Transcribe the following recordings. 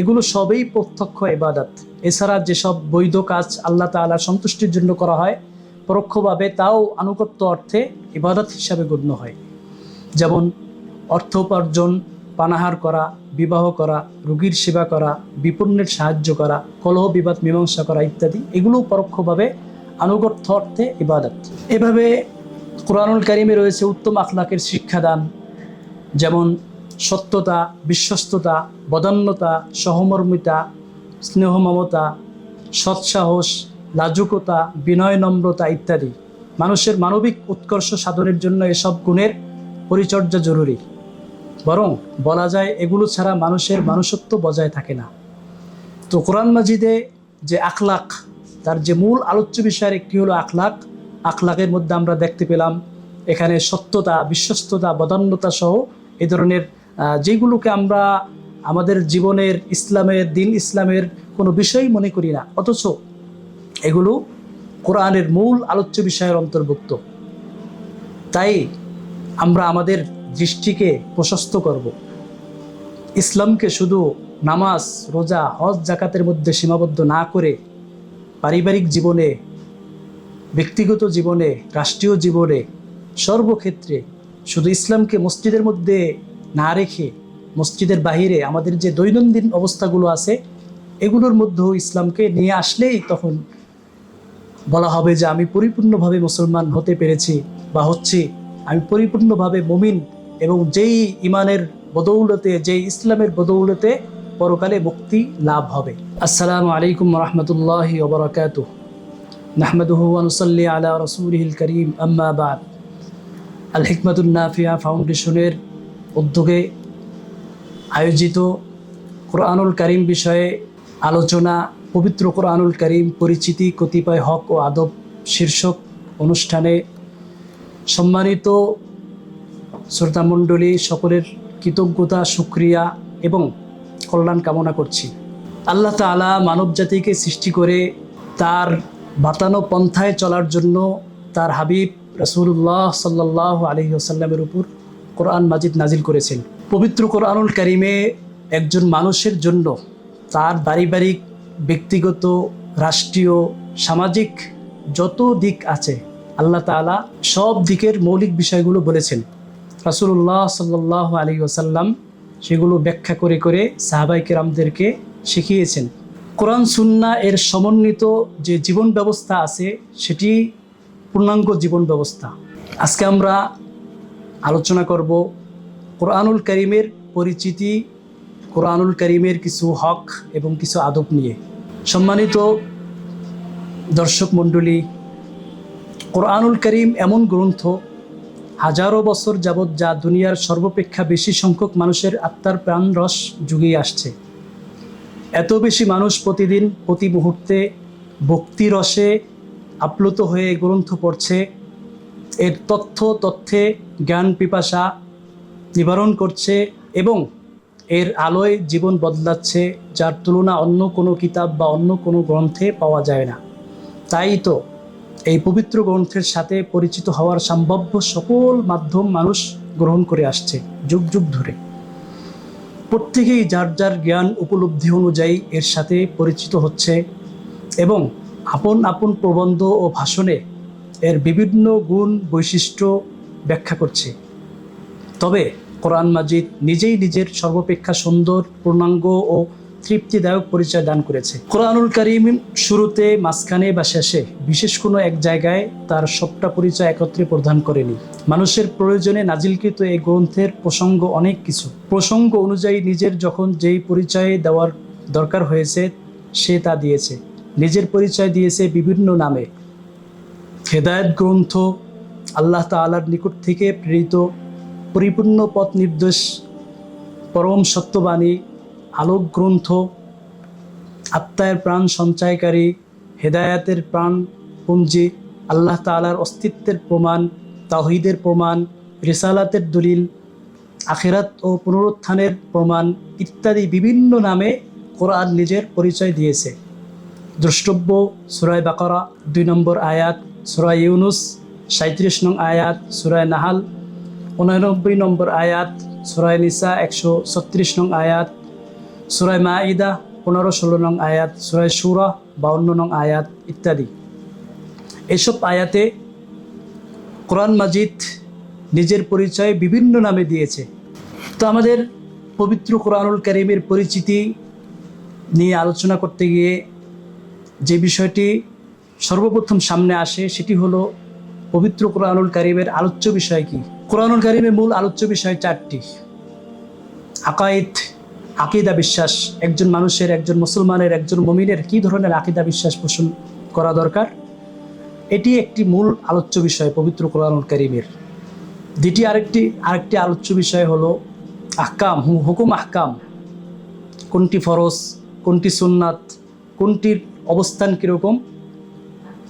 এগুলো সবই প্রত্যক্ষ ইবাদত। এছাড়া যেসব বৈধ কাজ আল্লাহ তাআলার সন্তুষ্টির জন্য করা হয় পরোক্ষভাবে, তাও আনুগত্য অর্থে ইবাদত হিসাবে গণ্য হয়। যেমন অর্থ উপার্জন, পানাহার করা, বিবাহ করা, রোগীর সেবা করা, বিপন্নের সাহায্য করা, কলহ বিবাদ মীমাংসা করা ইত্যাদি, এগুলো পরোক্ষভাবে আনুগত্য অর্থে ইবাদত। এভাবে কোরআনুল কারিমে রয়েছে উত্তম আখলাকের শিক্ষাদান, যেমন সত্যতা, বিশ্বস্ততা, বদান্যতা, সহমর্মিতা, স্নেহ মমতা, সৎসাহস, লাজুকতা, বিনয় নম্রতা ইত্যাদি। মানুষের মানবিক উৎকর্ষ সাধনের জন্য এসব গুণের পরিচর্যা জরুরি। বরং বলা যায় এগুলো ছাড়া মানুষের মানুষত্ব বজায় থাকে না। তো কোরআন মাজিদে যে আখলাক, তার যে মূল আলোচ্য বিষয়ের একটি হলো আখলাক। আখলাকের মধ্যে আমরা দেখতে পেলাম এখানে সত্যতা, বিশ্বস্ততা, বদান্যতা সহ এই ধরনের যেগুলোকে আমরা আমাদের জীবনের ইসলামের কোনো বিষয়ই মনে করি না, অথচ এগুলো কোরআনের মূল আলোচ্য বিষয়ের অন্তর্ভুক্ত। তাই আমরা আমাদের দৃষ্টিকে প্রশস্ত করব। ইসলামকে শুধু নামাজ, রোজা, হজ, জাকাতের মধ্যে সীমাবদ্ধ না করে পারিবারিক জীবনে, ব্যক্তিগত জীবনে, রাষ্ট্রীয় জীবনে, সর্বক্ষেত্রে শুধু ইসলামকে মসজিদের মধ্যে না রেখে মসজিদের বাহিরে আমাদের যে দৈনন্দিন অবস্থাগুলো আছে এগুলোর মধ্যেও ইসলামকে নিয়ে আসলেই তখন বলা হবে যে আমি পরিপূর্ণভাবে মুসলমান হতে পেরেছি বা হচ্ছি, আমি পরিপূর্ণভাবে মুমিন, এবং যেই ইমানের বদৌলতে, যেই ইসলামের বদৌলতে পরকালে মুক্তি লাভ হবে। আসসালামু আলাইকুম ওয়া রাহমাতুল্লাহি ওয়া বারাকাতুহু। নাহমাদুহু ওয়া নুসাল্লি আলা রাসূলিহিল কারীম, আম্মা বা'দ। আল হিকমাতুন নাফিয়া ফাউন্ডেশনের উদ্যোগে আয়োজিত কোরআনুল কারীম বিষয়ে আলোচনা, পবিত্র কোরআনুল কারীম পরিচিতি, কতিপয় হক ও আদব শীর্ষক অনুষ্ঠানে সম্মানিত শ্রোতামণ্ডলী সকলের কৃতজ্ঞতা, শুকরিয়া এবং কল্যাণ কামনা করছি। আল্লাহ তাআলা মানব জাতিকে সৃষ্টি করে তার বাতানো পন্থায় চলার জন্য তার হাবিব রাসূলুল্লাহ সাল্লাল্লাহু আলাইহি ওয়াসাল্লামের উপর কোরআন মাজিদ নাজিল করেছেন। পবিত্র কোরআনুল কারীমে একজন মানুষের জন্য তার পারিবারিক, ব্যক্তিগত, রাষ্ট্রীয়, সামাজিক যত দিক আছে আল্লাহ তাআলা সব দিকের মৌলিক বিষয়গুলো বলেছেন। রাসূলুল্লাহ সাল্লাল্লাহু আলাইহি ওয়াসাল্লাম সেগুলো ব্যাখ্যা করে করে সাহাবায়ে কেরামদেরকে শিখিয়েছেন। কোরআন সুন্নাহ এর সমন্বিত যে জীবন ব্যবস্থা আছে সেটি পূর্ণাঙ্গ জীবন ব্যবস্থা। আজকে আমরা আলোচনা করব কোরআনুল কারীমের পরিচিতি, কোরআনুল কারীমের কিছু হক এবং কিছু আদব নিয়ে। সম্মানিত দর্শক মণ্ডলী, কোরআনুল কারীম এমন গ্রন্থ হাজারো বছর যাবৎ যা দুনিয়ার সর্বাপেক্ষা বেশি সংখ্যক মানুষের আত্মার প্রাণ রস জুগিয়ে আসছে। এত বেশি মানুষ প্রতিদিন, প্রতি মুহূর্তে ভক্তি রসে আপ্লুত হয়ে গ্রন্থ পড়ছে। এর তথ্যে জ্ঞান পিপাসা নিবারণ করছে এবং এর আলোয় জীবন বদলাচ্ছে, যার তুলনা অন্য কোনো কিতাব বা অন্য কোনো গ্রন্থে পাওয়া যায় না। তাই তো এই পবিত্র গ্রন্থের সাথে পরিচিত হওয়ার সম্ভাব্য সকল মাধ্যম মানুষ গ্রহণ করে আসছে যুগ যুগ ধরে। প্রত্যেকেই যার যার জ্ঞান উপলব্ধি অনুযায়ী এর সাথে পরিচিত হচ্ছে এবং আপন আপন প্রবন্ধ ও ভাষণে এর বিভিন্ন গুণ বৈশিষ্ট্য ব্যাখ্যা করছে। তবে কোরআন মাজিদ নিজেই নিজের সর্বাপেক্ষা সুন্দর, পূর্ণাঙ্গ ও তৃপ্তিদায়ক পরিচয় দান করেছে। কোরআনুল কারীম শুরুতে, মাঝখানে বা শেষে বিশেষ কোনো এক জায়গায় তার সবটা পরিচয় একত্রে প্রদান করেনি। মানুষের প্রয়োজনে নাজিলকৃত এই গ্রন্থের প্রসঙ্গ অনেক কিছু। প্রসঙ্গ অনুযায়ী নিজের যখন যেই পরিচয় দেওয়ার দরকার হয়েছে সে তা দিয়েছে। নিজের পরিচয় দিয়েছে বিভিন্ন নামে। হেদায়েত গ্রন্থ, আল্লাহ তাআলার নিকট থেকে প্রেরিত পরিপূর্ণ পথ নির্দেশ, পরম সত্যবাণী, আলোক গ্রন্থ, আত্মার প্রাণ সঞ্চয়কারী, হেদায়াতের প্রাণ পুঞ্জি, আল্লাহ তাআলার অস্তিত্বের প্রমাণ, তাওহীদের প্রমাণ, রিসালাতের দলিল, আখিরাত ও পুনরুত্থানের প্রমাণ ইত্যাদি বিভিন্ন নামে কোরআন নিজের পরিচয় দিয়েছে। দ্রষ্টব্য সূরা বাকারা 2 নম্বর আয়াত, সূরা ইউনুস 37 নং আয়াত, সূরা নাহাল 89 নম্বর আয়াত, সূরা নিসা 136 নং আয়াত, সূরা মাঈদা 15-16 নং আয়াত, সূরা শূরা 52 নং আয়াত ইত্যাদি। এসব আয়াতে কোরআন মাজিদ নিজের পরিচয় বিভিন্ন নামে দিয়েছে। তো আমাদের পবিত্র কোরআনুল কারীমের পরিচিতি নিয়ে আলোচনা করতে গিয়ে যে বিষয়টি সর্বপ্রথম সামনে আসে সেটি হলো পবিত্র কোরআনুল কারীমের আলোচ্য বিষয় কি। কোরআনুল কারীমের মূল আলোচ্য বিষয় 4টি। আকায়েদ, আকিদা বিশ্বাস, একজন মানুষের, একজন মুসলমানের, একজন মুমিনের কী ধরনের আকিদা বিশ্বাস পোষণ করা দরকার, এটি একটি মূল আলোচ্য বিষয় পবিত্র কোরআনুল কারীমের। দ্বিতীয় আরেকটি আলোচ্য বিষয় হলো আহকাম, হুকুম আহকাম, কোনটি ফরজ, কোনটি সুন্নাত, কোনটির অবস্থান কীরকম,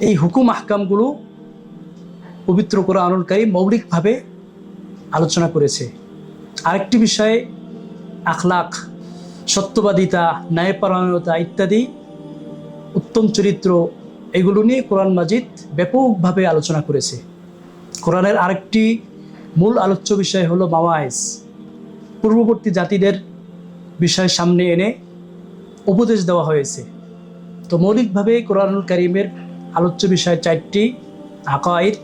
এই হুকুম আহকামগুলো পবিত্র কোরআনুল কারীম মৌলিকভাবে আলোচনা করেছে। আরেকটি বিষয় আখলাক, সত্যবাদিতা, ন্যায়পরায়ণতা ইত্যাদি, উত্তম চরিত্র, এগুলো নিয়ে কোরআন মাজিদ ব্যাপকভাবে আলোচনা করেছে। কোরআনের আরেকটি মূল আলোচ্য বিষয় হলো মাওয়াইজ, পূর্ববর্তী জাতিদের বিষয় সামনে এনে উপদেশ দেওয়া হয়েছে। তো মৌলিকভাবে কোরআনুল কারীমের আলোচ্য বিষয় 4টি: আকায়েদ,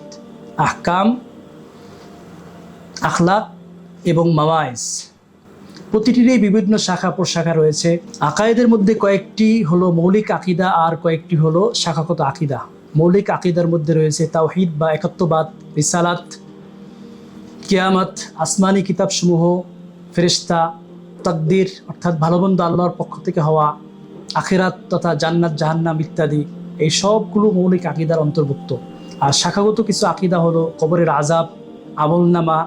আহকাম, আখলাক এবং মাওয়াইজ। প্রতিটিরই বিভিন্ন শাখা প্রশাখা রয়েছে। আকায়েদের মধ্যে কয়েকটি হলো মৌলিক আকিদা আর কয়েকটি হলো শাখাগত আকিদা। মৌলিক আকিদার মধ্যে রয়েছে তাওহীদ বা একাত্মবাদ, রিসালাত, কিয়ামত, আসমানি কিতাবসমূহ, ফেরেশতা, তাকদীর অর্থাৎ ভালোমন্দ আল্লাহর পক্ষ থেকে হওয়া, আখিরাত তথা জান্নাত জাহান্নাম ইত্যাদি, এই সবগুলো মৌলিক আকিদার অন্তর্ভুক্ত। আর শাখাগত কিছু আকিদা হলো কবরের আযাব, আমলনামা,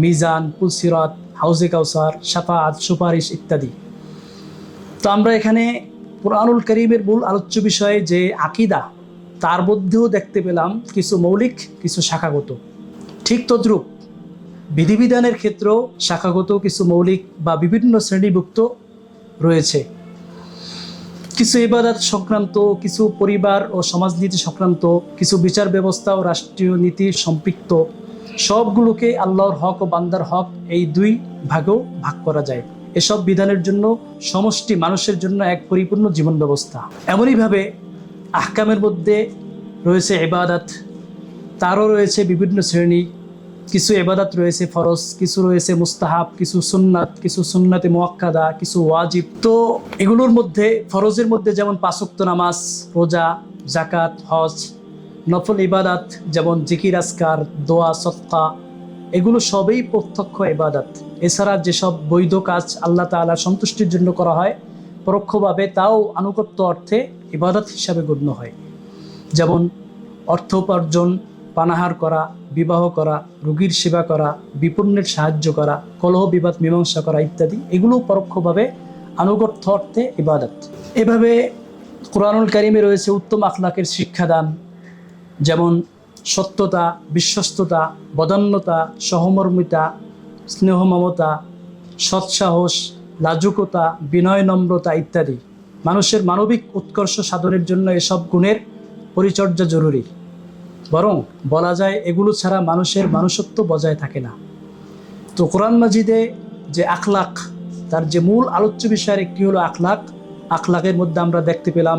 মিজান, পুলসিরাত, হাউজে কাউসার, শাফাআত, সুপারিশ ইত্যাদি। তো আমরা এখানে কোরআনুল কারীমের মূল আলোচ্য বিষয় যে আকিদা, তার মধ্যেও দেখতে পেলাম কিছু মৌলিক, কিছু শাখাগত। ঠিক তদ্রূপ বিধিবিধানের ক্ষেত্রেও শাখাগত কিছু মৌলিক বা বিভিন্ন শ্রেণীভুক্ত রয়েছে। কিছু ইবাদত সংক্রান্ত, কিছু পরিবার ও সমাজনীতি সংক্রান্ত, কিছু বিচার ব্যবস্থা ও রাষ্ট্রীয় নীতি সম্পৃক্ত, সবগুলোকে আল্লাহর হক ও বান্দার হক এই 2 ভাগেও ভাগ করা যায়। এসব বিধানের জন্য সমষ্টি মানুষের জন্য এক পরিপূর্ণ জীবন ব্যবস্থা। এমনইভাবে আহকামের মধ্যে রয়েছে ইবাদত, তারও রয়েছে বিভিন্ন শ্রেণী। কিছু ইবাদত রয়েছে ফরজ, কিছু রয়েছে মুস্তাহাব, কিছু সুন্নাত, কিছু সুন্নাতে মুআক্কাদা, কিছু ওয়াজিব। তো এগুলোর মধ্যে ফরজের মধ্যে যেমন 5 ওয়াক্ত নামাজ, রোজা, যাকাত, হজ। নফল ইবাদত যেমন জিকির, আজকার, দোয়া, সদকা, এগুলো সবই প্রত্যক্ষ ইবাদত। এছাড়া যেসব বৈধ কাজ আল্লাহ তাআলার সন্তুষ্টির জন্য করা হয় পরোক্ষভাবে, তাও আনুগত্য অর্থে ইবাদত হিসাবে গণ্য হয়। যেমন অর্থ উপার্জন, পানাহার করা, বিবাহ করা, রোগীর সেবা করা, বিপন্নের সাহায্য করা, কলহ বিবাদ মীমাংসা করা ইত্যাদি, এগুলো পরোক্ষভাবে আনুগত্য অর্থে ইবাদত। এভাবে কোরআনুল কারীমে রয়েছে উত্তম আখলাকের শিক্ষাদান, যেমন সত্যতা, বিশ্বস্ততা, বদান্যতা, সহমর্মিতা, স্নেহ মমতা, সৎসাহস, লাজুকতা, বিনয় নম্রতা ইত্যাদি। মানুষের মানবিক উৎকর্ষ সাধনের জন্য এসব গুণের পরিচর্যা জরুরি। বরং বলা যায় এগুলো ছাড়া মানুষের মানুষত্ব বজায় থাকে না। তো কোরআন মাজিদে যে আখলাক, তার যে মূল আলোচ্য বিষয়ের একটি হলো আখলাক। আখলাকের মধ্যে আমরা দেখতে পেলাম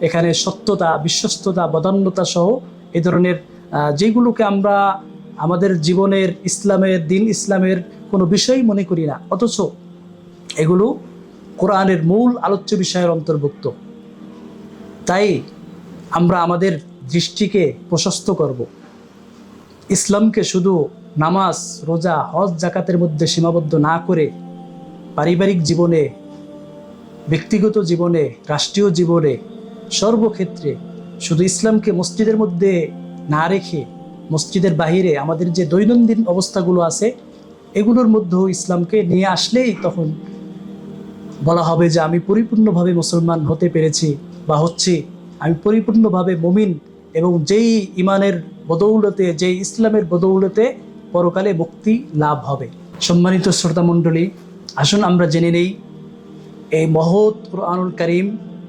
এখানে সত্যতা, বিশ্বস্ততা, বদান্যতা সহ এই ধরনের যেগুলোকে আমরা আমাদের জীবনের, ইসলামের, দিন ইসলামের কোনো বিষয়ই মনে করি না, অথচ এগুলো কোরআনের মূল আলোচ্য বিষয়ের অন্তর্ভুক্ত। তাই আমরা আমাদের দৃষ্টিকে প্রশস্ত করব। ইসলামকে শুধু নামাজ, রোজা, হজ, যাকাতের মধ্যে সীমাবদ্ধ না করে পারিবারিক জীবনে, ব্যক্তিগত জীবনে, রাষ্ট্রীয় জীবনে, সর্বক্ষেত্রে শুধু ইসলামকে মসজিদের মধ্যে না রেখে মসজিদের বাহিরে আমাদের যে দৈনন্দিন অবস্থাগুলো আছে এগুলোর মধ্যেও ইসলামকে নিয়ে আসলেই তখন বলা হবে যে আমি পরিপূর্ণভাবে মুসলমান হতে পেরেছি বা হচ্ছি, আমি পরিপূর্ণভাবে মুমিন, এবং যেই ইমানের বদৌলতে, যেই ইসলামের বদৌলতে পরকালে মুক্তি লাভ হবে। সম্মানিত শ্রোতামণ্ডলী, আসুন আমরা জেনে নেই এই মহৎ কোরআনুল কারীম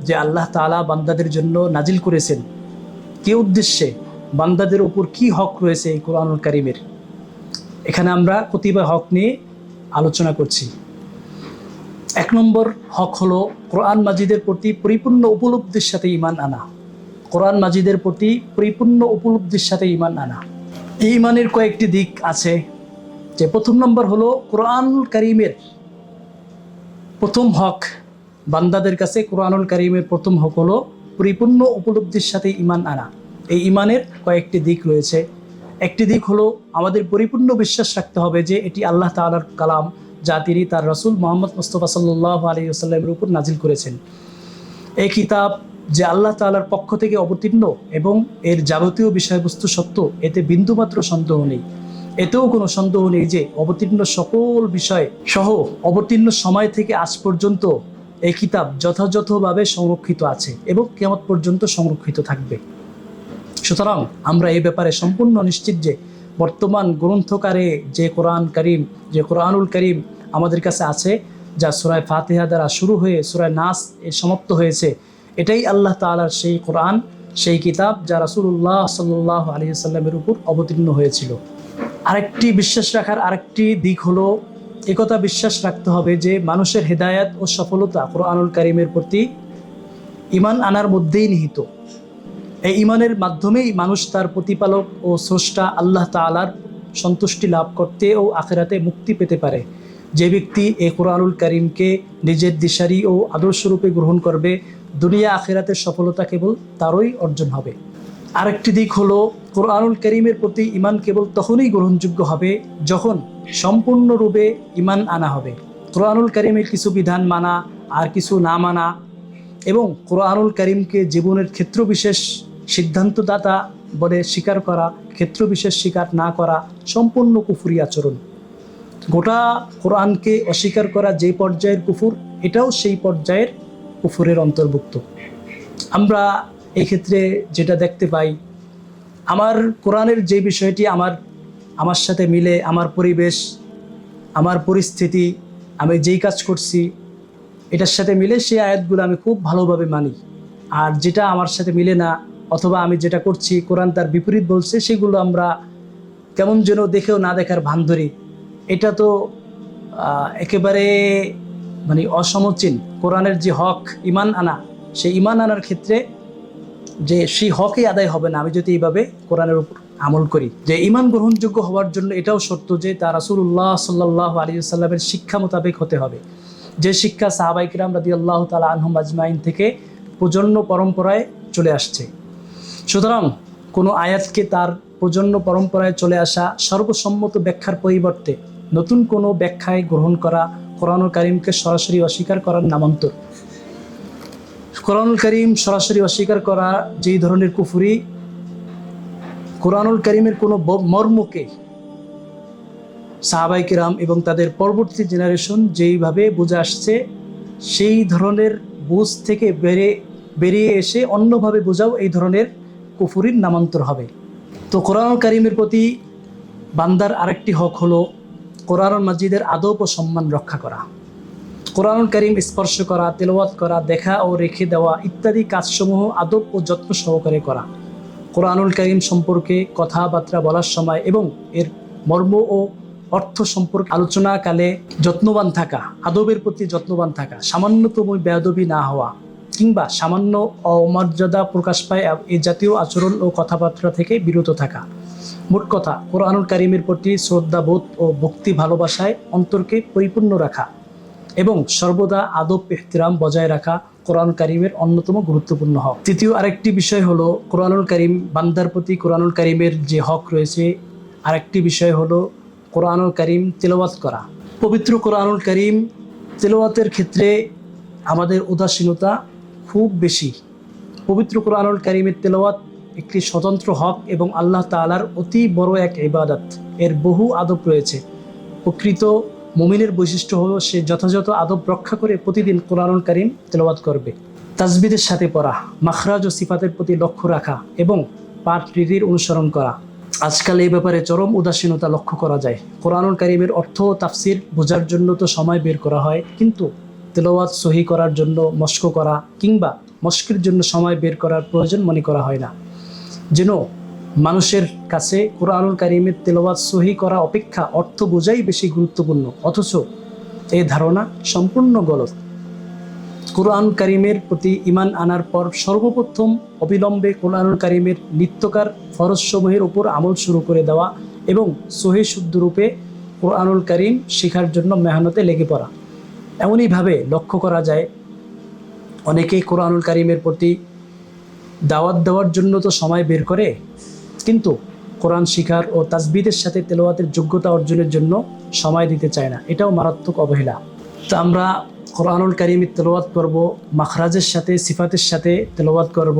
যে আল্লাহ তাআলা বান্দাদের জন্য নাজিল করেছেন, কী উদ্দেশ্যে, বান্দাদের উপর কি হক রয়েছে এই কোরআনুল কারীমের। এখানে আমরা কতিপয় হক নিয়ে আলোচনা করছি। এক নম্বর হক হলো কোরআন মাজিদের প্রতি পরিপূর্ণ উপলব্ধির সাথে ঈমান আনা। কোরআন মাজিদের প্রতি পরিপূর্ণ উপলব্ধির সাথে ঈমান আনা। এই ঈমানের কয়েকটি দিক আছে। যে প্রথম নম্বর হলো কোরআনুল কারীমের প্রথম হক, বান্দাদের কাছে কোরআনুল কারীমের প্রথম হক হলো পরিপূর্ণ উপলব্ধির সাথে ঈমান আনা। এই ঈমানের কয়েকটি দিক রয়েছে। একটি দিক হলো আমাদের পরিপূর্ণ বিশ্বাস রাখতে হবে যে এটি আল্লাহ তাআলার কালাম, যা তিনি তার রাসূল মুহাম্মদ মুস্তাফা সাল্লাল্লাহু আলাইহি ওয়াসাল্লামের উপর নাজিল করেছেন। এই কিতাব যে আল্লাহ তাআলার পক্ষ থেকে অবতীর্ণ এবং এর যাবতীয় বিষয়বস্তু সত্য, এতে বিন্দুমাত্র সন্দেহ নেই। এতেও কোনো সন্দেহ নেই যে অবতীর্ণ সকল বিষয় সহ অবতীর্ণ সময় থেকে আজ পর্যন্ত এই কিতাব যথাযথভাবে সংরক্ষিত আছে এবং কিয়ামত পর্যন্ত সংরক্ষিত থাকবে। সুতরাং আমরা এই ব্যাপারে সম্পূর্ণ নিশ্চিত যে বর্তমান গ্রন্থকারে যে কোরআনুল কারীম আমাদের কাছে আছে, যা সূরা ফাতিহা দ্বারা শুরু হয়ে সূরা নাস এ সমাপ্ত হয়েছে, এটাই আল্লাহ তাআলার সেই কোরআন, সেই কিতাব যা রাসূলুল্লাহ সাল্লাল্লাহু আলাইহি ওয়াসাল্লামের উপর অবতীর্ণ হয়েছিল। আরেকটি বিশ্বাস রাখার আরেকটি দিক হলো একথা বিশ্বাস রাখতে হবে যে মানুষের হেদায়েত ও সফলতা কোরআনুল কারীমের প্রতি ঈমান আনার মধ্যেই নিহিত। এই ঈমানের মাধ্যমেই মানুষ তার প্রতিপালক ও স্রষ্টা আল্লাহ তাআলার সন্তুষ্টি লাভ করতে ও আখিরাতে মুক্তি পেতে পারে। যে ব্যক্তি এই কোরআনুল কারীমকে নিজের দিশারি ও আদর্শরূপে গ্রহণ করবে, দুনিয়া আখিরাতের সফলতা কেবল তারই অর্জন হবে। আরেকটি দিক হলো কোরআনুল কারীমের প্রতি ঈমান কেবল তখনই গ্রহণযোগ্য হবে যখন সম্পূর্ণরূপে ঈমান আনা হবে। কোরআনুল কারীমের কিছু বিধান মানা আর কিছু না মানা এবং কোরআনুল কারীমকে জীবনের ক্ষেত্রবিশেষ সিদ্ধান্তদাতা বলে স্বীকার করা, ক্ষেত্রবিশেষ স্বীকার না করা সম্পূর্ণ কুফরি আচরণ। গোটা কোরআনকে অস্বীকার করা যে পর্যায়ের কুফর, এটাও সেই পর্যায়ের কুফরের অন্তর্ভুক্ত। আমরা এই ক্ষেত্রে যেটা দেখতে পাই, আমার কোরআনের যে বিষয়টি আমার সাথে মিলে, আমার পরিবেশ, আমার পরিস্থিতি, আমি যেই কাজ করছি এটার সাথে মিলে সেই আয়াতগুলো আমি খুব ভালোভাবে মানি। আর যেটা আমার সাথে মিলে না, অথবা আমি যেটা করছি কোরআন তার বিপরীত বলছে, সেগুলো আমরা কেমন যেন দেখেও না দেখার ভান ধরি। এটা তো একেবারে অসমীচীন। কোরআনের যে হক ঈমান আনা, সেই ঈমান আনার ক্ষেত্রে যে সেই হকই আদায় হবে না আমি যদি এইভাবে কোরআনের উপর আমল করি। যে ঈমান গ্রহণযোগ্য হওয়ার জন্য এটাও শর্ত যে তা রাসূলুল্লাহ সাল্লাল্লাহু আলাইহি ওয়াসাল্লামের শিক্ষা মোতাবেক হতে হবে, যে শিক্ষা সাহাবায়ে কিরাম রাদিয়াল্লাহু তাআলা আনহুম আজমাইন থেকে প্রজন্ম পরম্পরায় চলে আসছে। সুতরাং কোনো আয়াতকে তার প্রজন্ম পরম্পরায় চলে আসা সর্বসম্মত ব্যাখ্যার পরিবর্তে নতুন কোনো ব্যাখ্যায় গ্রহণ করা কোরআনুল কারীমকে সরাসরি অস্বীকার করার নামান্তর। কোরআনুল কারীম সরাসরি অস্বীকার করা যেই ধরনের কুফরি, কোরআনুল কারীমের কোনো মর্মকে সাহাবায়ে কিরাম এবং তাদের পরবর্তী জেনারেশন যেইভাবে বুঝে আসছে, সেই ধরনের বুঝ থেকে বেরিয়ে এসে অন্যভাবে বোঝাও এই ধরনের কুফরির নামান্তর হবে। তো কোরআনুল কারীমের প্রতি বান্দার আরেকটি হক হলো কোরআনুল মাজিদের আদব ও সম্মান রক্ষা করা। কোরআনুল কারীম স্পর্শ করা, তেলাওয়াত করা, দেখা ও রেখে দেওয়া ইত্যাদি কাজসমূহ আদব ও যত্ন সহকারে করা। কোরআনুল কারীম সম্পর্কে কথাবার্তা বলার সময় এবং এর মর্ম ও অর্থ সম্পর্কে আলোচনাকালে যত্নবান থাকা, আদবের প্রতি যত্নবান থাকা, সামান্যতম বেয়াদবি না হওয়া কিংবা সামান্য অমর্যাদা প্রকাশ পায় এই জাতীয় আচরণ ও কথাবার্তা থেকে বিরত থাকা। মোট কথা, কোরআনুল কারীমের প্রতি শ্রদ্ধাবোধ ও ভক্তি ভালোবাসায় অন্তরকে পরিপূর্ণ রাখা এবং সর্বদা আদব ইহতিরাম বজায় রাখা কোরআনুল কারীমের অন্যতম গুরুত্বপূর্ণ হক। তৃতীয় আরেকটি বিষয় হলো কোরআনুল কারীম বান্দার প্রতি কোরআনুল কারীমের যে হক রয়েছে, আরেকটি বিষয় হলো কোরআনুল কারীম তেলাওয়াত করা। পবিত্র কোরআনুল কারীম তেলাওয়াতের ক্ষেত্রে আমাদের উদাসীনতা খুব বেশি। পবিত্র কোরআনুল কারীমের তেলাওয়াত একটি স্বতন্ত্র হক এবং আল্লাহ তাআলার অতি বড় এক ইবাদত। এর বহু আদব রয়েছে। প্রকৃত মুমিনের বৈশিষ্ট্য হলো সে যথাযথ আদব রক্ষা করে প্রতিদিন কোরআনুল কারীম তেলাওয়াত করবে। তাজবিদের সাথে পড়া, মাখরাজ ও সিফাতের প্রতি লক্ষ্য রাখা এবং পাঠ রীতির অনুসরণ করা। আজকাল এই ব্যাপারে চরম উদাসীনতা লক্ষ্য করা যায়। কোরআনুল কারীমের অর্থ ও তাফসির বোঝার জন্য তো সময় বের করা হয়, কিন্তু তেলাওয়াত সহি করার জন্য মস্ক করা কিংবা মস্কের জন্য সময় বের করার প্রয়োজন মনে করা হয় না। যেন মানুষের কাছে কোরআনুল কারীমের তেলাওয়াত সহি করা অপেক্ষা অর্থ বোঝাই বেশি গুরুত্বপূর্ণ। অথচ এই ধারণা সম্পূর্ণ গলত। কোরআন কারিমের প্রতি ঈমান আনার পর সর্বপ্রথম অবিলম্বে কোরআনুল কারিমের নিত্যকার ফরজসমূহের উপর আমল শুরু করে দেওয়া এবং সহিহ শুদ্ধরূপে কোরআনুল কারিম শেখার জন্য মেহনতে লেগে পড়া। এমনইভাবে লক্ষ্য করা যায় অনেকেই কোরআনুল কারিমের প্রতি দাওয়াত দেওয়ার জন্য তো সময় বের করে, কিন্তু কোরআন শিখার ও তাজবিদের সাথে তেলাওয়াতের যোগ্যতা অর্জনের জন্য সময় দিতে চায় না। এটাও মারাত্মক অবহেলা। তো আমরা কোরআনুল কারিমের তেলাওয়াত করব, মাখরাজের সাথে সিফাতের সাথে তেলাওয়াত করব।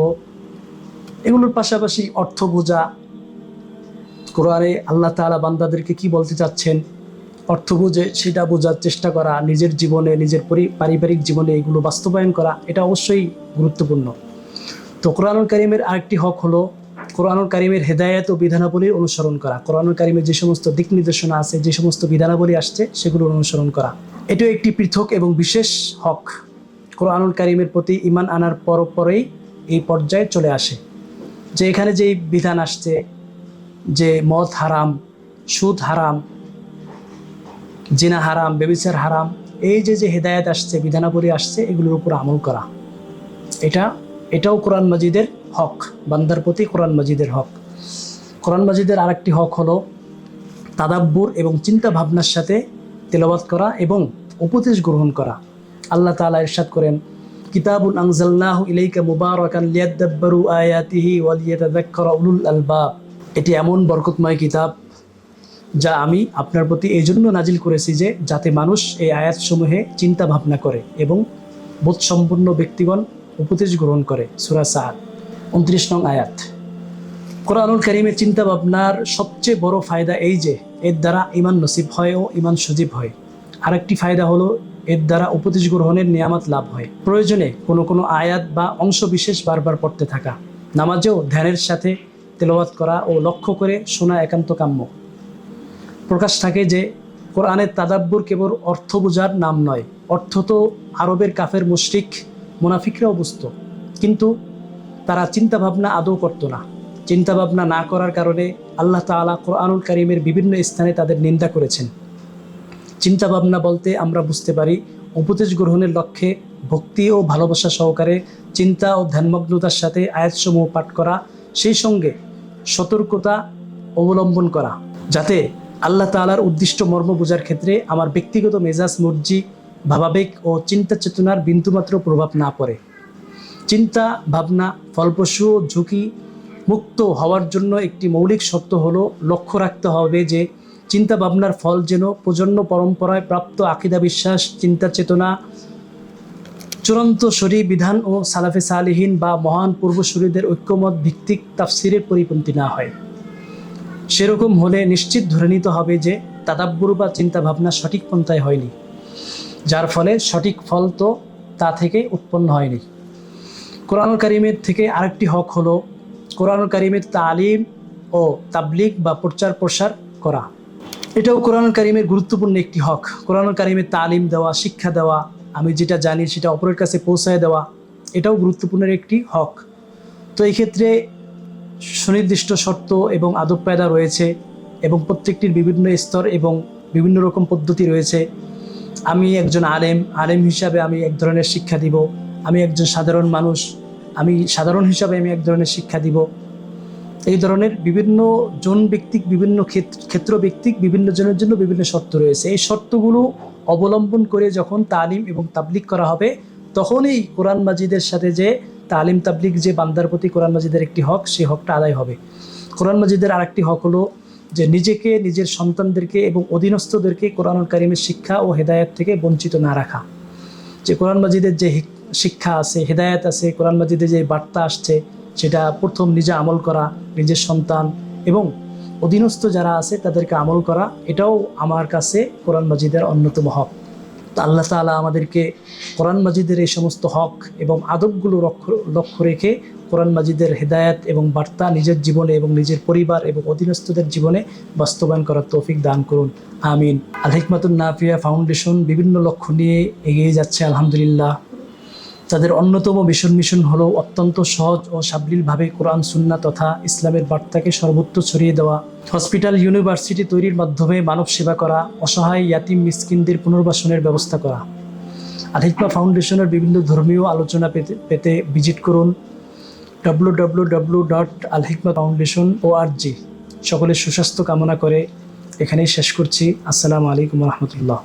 এগুলোর পাশাপাশি অর্থ বোঝা, কোরআনে আল্লাহ তাআলা বান্দাদেরকে কি বলতে চাচ্ছেন অর্থ বুঝে সেটা বোঝার চেষ্টা করা, নিজের জীবনে নিজের পারিবারিক জীবনে এগুলো বাস্তবায়ন করা, এটা অবশ্যই গুরুত্বপূর্ণ। তো কোরআনুল কারিমের আরেকটি হক হলো কোরআনুল কারিমের হেদায়েত ও বিধানাবলীর অনুসরণ করা। কোরআনুল কারিমের যে সমস্ত দিক নির্দেশনা আছে, যে সমস্ত বিধানাবলী আসছে, সেগুলোর অনুসরণ করা, এটাও একটি পৃথক এবং বিশেষ হক। কোরআনুল কারিমের প্রতি ঈমান আনার পরেই এই পর্যায়ে চলে আসে যে এখানে যেই বিধান আসছে যে মদ হারাম, সুদ হারাম, জিনা হারাম, ব্যভিচার হারাম, এই যে হেদায়েত আসছে, বিধানাবলী আসছে, এগুলোর উপর আমল করা, এটাও কোরআন মাজিদের হক, বান্দার প্রতি কোরআন মাজিদের হক। কোরআন মাজিদের আরেকটি হক হলো তাদাব্বুর এবং চিন্তা ভাবনার সাথে তেলাওয়াত করা এবং উপদেশ গ্রহণ করা। আল্লাহ তাআলা ইরশাদ করেন, কিতাবুন আনজালনাহু ইলাইকা মুবারাকান লিয়াদাব্বারু আয়াতিহি ওয়া লিয়াতাযাক্কারা উলুল আলবাব। এটি এমন বরকতময় কিতাব যা আমি আপনার প্রতি এই জন্য নাজিল করেছি যে যাতে মানুষ এই আয়াতসমূহে চিন্তা ভাবনা করে এবং বোধসম্পন্ন ব্যক্তিগণ উপদেশ গ্রহণ করে। সূরা সাদ 29 নং আয়াত। কোরআনুল কারিমের চিন্তা ভাবনার সবচেয়ে বড় ফায়দা এই যে এর দ্বারা ঈমান নসিব হয় ও ঈমান সজীব হয়। আরেকটি ফায়দা হলো এর দ্বারা উপদেশ গ্রহণের নিয়ামত লাভ হয়। প্রয়োজনে কোনো আয়াত বা অংশ বিশেষ বারবার পড়তে থাকা, নামাজেও ধ্যানের সাথে তেলাওয়াত করা ও লক্ষ্য করে শোনা একান্ত কাম্য। প্রকাশ থাকে যে কোরআনের তাদাব্বুর কেবল অর্থ বোঝার নাম নয়। অর্থ তো আরবের কাফের মুশরিক মুনাফিকরাও বুঝত, কিন্তু তারা চিন্তা ভাবনা আদৌ করত না। চিন্তা ভাবনা না করার কারণে আল্লাহ তাআলা কোরআনুল কারিমের বিভিন্ন স্থানে তাদের নিন্দা করেছেন। চিন্তা ভাবনা বলতে আমরা বুঝতে পারি উপদেশ গ্রহণের লক্ষ্যে ভক্তি ও ভালোবাসা সহকারে চিন্তা ও ধ্যানমগ্নতার সাথে আয়াতসমূহ পাঠ করা, সেই সঙ্গে সতর্কতা অবলম্বন করা, যাতে আল্লাহ তাআলার উদ্দিষ্ট মর্ম বোঝার ক্ষেত্রে আমার ব্যক্তিগত মেজাজ, মর্জি, ভাবাবেগ ও চিন্তা চেতনার বিন্দুমাত্র প্রভাব না পড়ে। চিন্তা ভাবনা ফলপ্রসূ ও ঝুঁকি মুক্ত হওয়ার জন্য একটি মৌলিক শর্ত হলো লক্ষ্য রাখতে হবে যে চিন্তা ভাবনার ফল যেন প্রজন্ম পরম্পরায় প্রাপ্ত আকীদা, বিশ্বাস, চিন্তা চেতনা, চূড়ান্ত শরী বিধান ও সালাফে সালিহিন বা মহান পূর্বসূরীদের ঐক্যমত ভিত্তিক তাফসিরের পরিপন্থী না হয়। সেরকম হলে নিশ্চিত ধরে নিতে হবে যে তাদাব্বুর বা চিন্তা ভাবনা সঠিক পন্থায় হয়নি, যার ফলে সঠিক ফল তো তা থেকে উৎপন্ন হয়নি। কোরআনুল কারিমের থেকে আরেকটি হক হলো কোরআনুল কারিমের তালিম ও তাবলিগ বা প্রচার প্রসার করা। এটাও কোরআনুল কারিমের গুরুত্বপূর্ণ একটি হক। কোরআনুল কারিমের তালিম দেওয়া, শিক্ষা দেওয়া, আমি যেটা জানি সেটা অপরের কাছে পৌঁছায় দেওয়া, এটাও গুরুত্বপূর্ণ একটি হক। তো এই ক্ষেত্রে সুনির্দিষ্ট শর্ত এবং আদব কায়দা রয়েছে এবং প্রত্যেকটির বিভিন্ন স্তর এবং বিভিন্ন রকম পদ্ধতি রয়েছে। আমি একজন আলেম হিসাবে আমি এক ধরনের শিক্ষা দিব, আমি একজন সাধারণ মানুষ, আমি সাধারণ হিসাবে আমি এক ধরনের শিক্ষা দিব। এই ধরনের বিভিন্ন জন ভিত্তিক, বিভিন্ন ক্ষেত্র ভিত্তিক বিভিন্ন জনের জন্য বিভিন্ন শর্ত রয়েছে। এই শর্তগুলো অবলম্বন করে যখন তালিম এবং তাবলিগ করা হবে, তখনই কোরআন মাজিদের সাথে যে তালিম তাবলিগ যে বান্দার প্রতি কোরআন মাজিদের একটি হক, সেই হকটা আদায় হবে। কোরআন মাজিদের আরেকটি হক হলো যে নিজেকে, নিজের সন্তানদেরকে এবং অধীনস্থদেরকে কোরআনুল কারিমের শিক্ষা ও হেদায়েত থেকে বঞ্চিত না রাখা। যে কোরআন মাজিদের যে শিক্ষা আছে, হেদায়েত আছে, কোরআন মাজিদের যে বার্তা আসছে, সেটা প্রথম নিজে আমল করা, নিজের সন্তান এবং অধীনস্থ যারা আছে তাদেরকে আমল করা, এটাও আমার কাছে কোরআন মাজিদের অন্যতম হক। তো আল্লাহ তাআলা আমাদেরকে কোরআন মাজিদের এই সমস্ত হক এবং আদবগুলো লক্ষ্য রেখে কোরআন মাজিদের হেদায়েত এবং বার্তা নিজের জীবনে এবং নিজের পরিবার এবং অধীনস্থদের জীবনে বাস্তবায়ন করার তৌফিক দান করুন, আমিন। আল হিকমাতুন নাফিয়া ফাউন্ডেশন বিভিন্ন লক্ষ্য নিয়ে এগিয়ে যাচ্ছে, আলহামদুলিল্লাহ। তাদের অন্যতম মিশন হলো অত্যন্ত সহজ ও সাবলীলভাবে কোরআন সুন্নাহ তথা ইসলামের বার্তাকে সর্বত্র ছড়িয়ে দেওয়া, হসপিটাল ইউনিভার্সিটি তৈরির মাধ্যমে মানব সেবা করা, অসহায় ইয়াতিম মিসকিনদের পুনর্বাসনের ব্যবস্থা করা। আল হিকমা ফাউন্ডেশনের বিভিন্ন ধর্মীয় আলোচনা পেতে ভিজিট করুন www.alhikmafoundation.org। সকলের সুস্বাস্থ্য কামনা করে এখানেই শেষ করছি। আসসালামু আলাইকুম রহমতুল্লাহ।